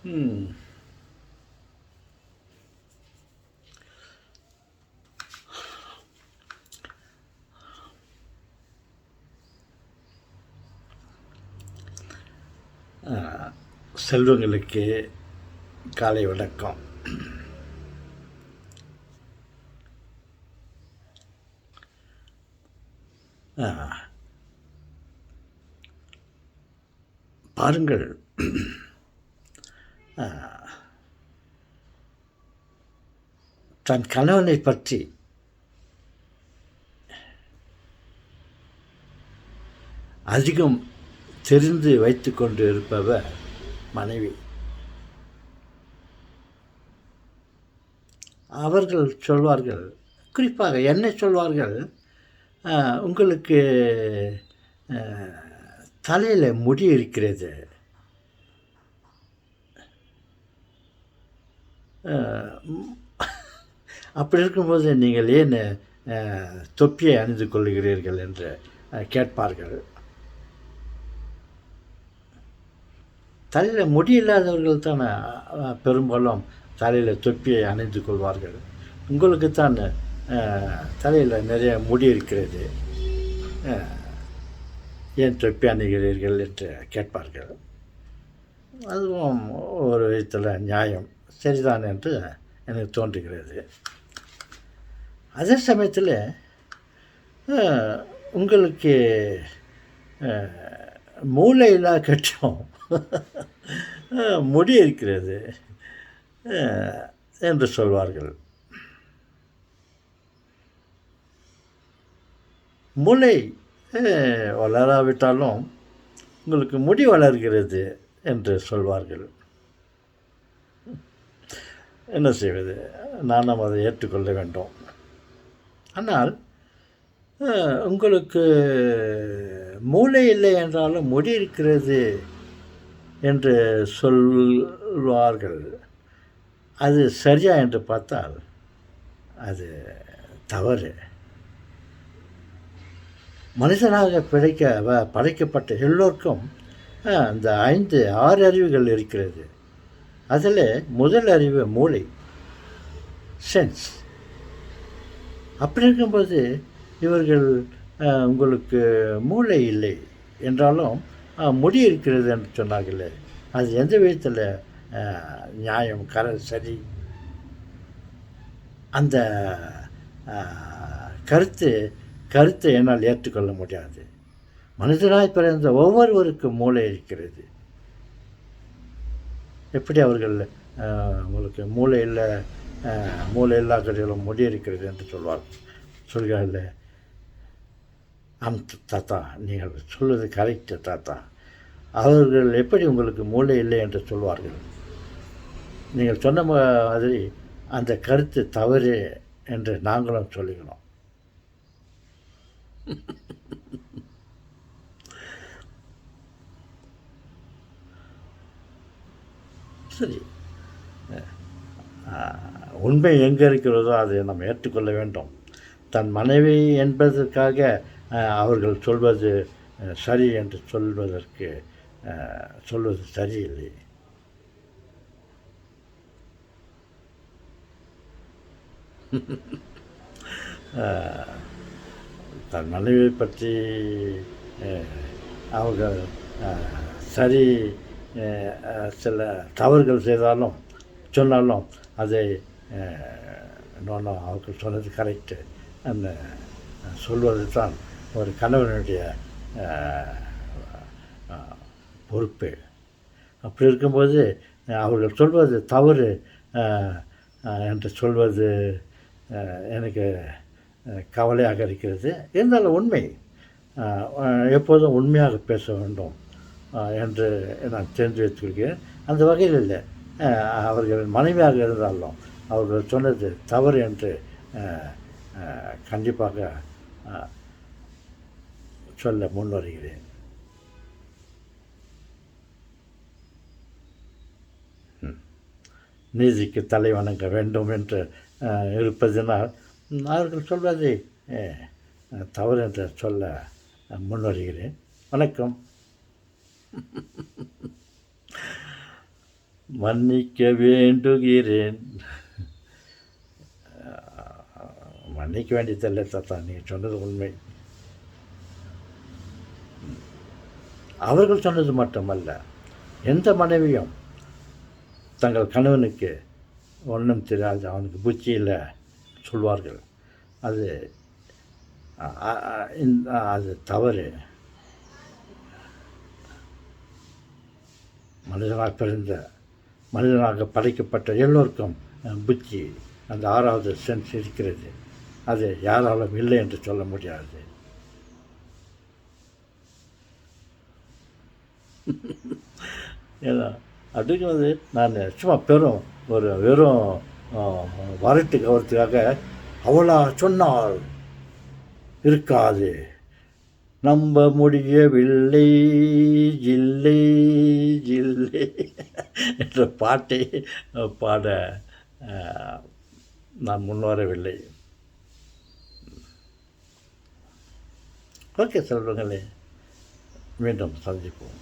ம். செல்வங்களுக்கு காலை வணக்கம். பாருங்கள், தன் கணவனை பற்றி அதிகம் தெரிந்து வைத்து கொண்டு இருப்பவர் மனைவி. அவர்கள் சொல்வார்கள், குறிப்பாக என்னை சொல்வார்கள், உங்களுக்கு தலையில் முடி இருக்கிறது, அப்படி இருக்கும்போது நீங்கள் ஏன் தொப்பியை அணிந்து கொள்கிறீர்கள் என்று கேட்பார்கள். தலையில் முடி இல்லாதவர்கள் தான் பெரும்பாலும் தலையில் தொப்பியை அணிந்து கொள்வார்கள். உங்களுக்குத்தான் தலையில் நிறைய முடி இருக்கிறது, ஏன் தொப்பி அணிகிறீர்கள் என்று கேட்பார்கள். அதுவும் ஒரு விதத்தில் நியாயம், சரிதான் என்று எனக்கு தோன்றுகிறது. அதே சமயத்தில் உங்களுக்கு மூளையில்லா கட்டம் முடி இருக்கிறது என்று சொல்வார்கள். மூளை வளராவிட்டாலும் உங்களுக்கு முடி வளர்கிறது என்று சொல்வார்கள். என்ன செய்வது, நானும் அதை ஏற்றுக்கொள்ள வேண்டும். ஆனால் உங்களுக்கு மூளை இல்லை என்றாலும் முடி இருக்கிறது என்று சொல்வார்கள். அது சரியா என்று பார்த்தால் அது தவறு. மனிதனாக படைக்கப்பட்ட எல்லோருக்கும் அந்த 5-6 அறிவுகள் இருக்கிறது. அதில் முதல் அறிவு மூளை, சென்ஸ். அப்படி இருக்கும்போது இவர்கள் உங்களுக்கு மூளை இல்லை என்றாலும் முடி இருக்கிறது என்று சொன்னார்களே, அது எந்த விதத்தில் நியாயம், சரி? அந்த கருத்தை என்னால் ஏற்றுக்கொள்ள முடியாது. மனிதனாய் பிறந்த ஒவ்வொருவருக்கும் மூளை இருக்கிறது. எப்படி அவர்கள் உங்களுக்கு மூளை இல்லாதவர்களும் முடி இருக்கிறது என்று சொல்கிறார்கள். தாத்தா, நீங்கள் சொல்வது கரெக்டு தாத்தா. அவர்கள் எப்படி உங்களுக்கு மூளை இல்லை என்று சொல்வார்கள்? நீங்கள் சொன்ன மாதிரி அந்த கருத்து தவறு என்று நாங்களும் சொல்லிக்கணும். சரி, உண்மை எங்கே இருக்கிறதோ அதை நாம் ஏற்றுக்கொள்ள வேண்டும். தன் மனைவி என்பதற்காக அவர்கள் சொல்வது சரி என்று சொல்வது சரியில்லை. தன் மனைவியை பற்றி அவர்கள் சரி சில தவறுகள் செய்தாலும் சொன்னாலும் அதை இன்னொன்று அவர்கள் சொன்னது கரெக்டு என்று சொல்வது தான் ஒரு கணவனுடைய பொறுப்பு. அப்படி இருக்கும்போது அவர்கள் சொல்வது தவறு என்று சொல்வது எனக்கு கவலையாக இருக்கிறது. இருந்தாலும் உண்மை, எப்போதும் உண்மையாக பேச வேண்டும் என்று நான் தெரிந்து வைத்துக்கொள்கிறேன். அந்த வகையில் இல்லை, அவர்கள் மனைவியாக இருந்தாலும் அவர்கள் சொன்னது தவறு என்று கண்டிப்பாக சொல்ல முன் வருகிறேன். நீதிக்கு தலை வணங்க வேண்டும் என்று இருப்பதனால் அவர்கள் சொல்வதை தவறு என்று சொல்ல முன் வருகிறேன். வணக்கம். மன்னிக்க வேண்டுகிறேன். மன்னிக்க வேண்டியதில்லை தாத்தா, நீங்கள் சொன்னது உண்மை. அவர்கள் சொன்னது மட்டுமல்ல, எந்த மனைவியும் தங்கள் கணவனுக்கு ஒன்றும் தெரியாது, அவனுக்கு புத்தி இல்லை சொல்வார்கள். அது அது தவறு. மனிதனாக பிறந்த, மனிதனாக படைக்கப்பட்ட எல்லோருக்கும் புத்தி, அந்த 6வது சென்ஸ் இருக்கிறது. அது யாராலும் இல்லை என்று சொல்ல முடியாது. ஏன்னா அப்படிங்கிறது நான் சும்மா வெறும் வரட்டு கவரத்துக்காக அவளா சொன்னால் இருக்காது, நம்ப முடியவில்லை இல்லை இல்லை என்ற பாட்டை பாட நான் முன்வரவில்லை. ஓகே செல்வங்களே, மீண்டும் சந்திப்போம்.